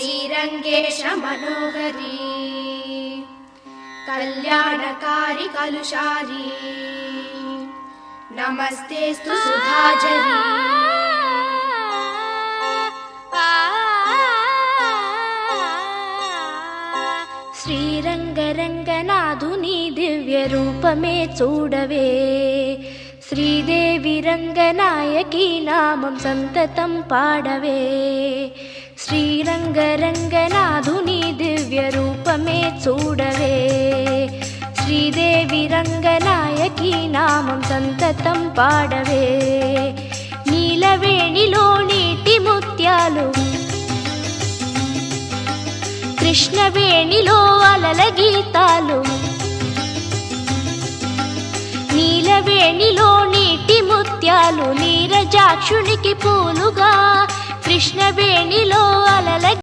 श्रीरंगेश मनोहरी कल्याणकारी कलुषारी नमस्तेस्तु सुधाजरी శ్రీరంగరంగనాథుని దివ్య రూపమే చూడవే శ్రీదేవి రంగనాయకి నామం సంతతం పాడవే శ్రీరంగరంగనాథుని దివ్య రూపమే చూడవే శ్రీదేవి రంగనాయకి నామం సంతతం పాడవే నీలవేణిలో నీటి ముత్యాలు కృష్ణవేణిలో అలల గీతాలు నీలవేణిలో నీటి ముత్యాలు నీరజాక్షునికి పూలుగా కృష్ణవేణిలో అలల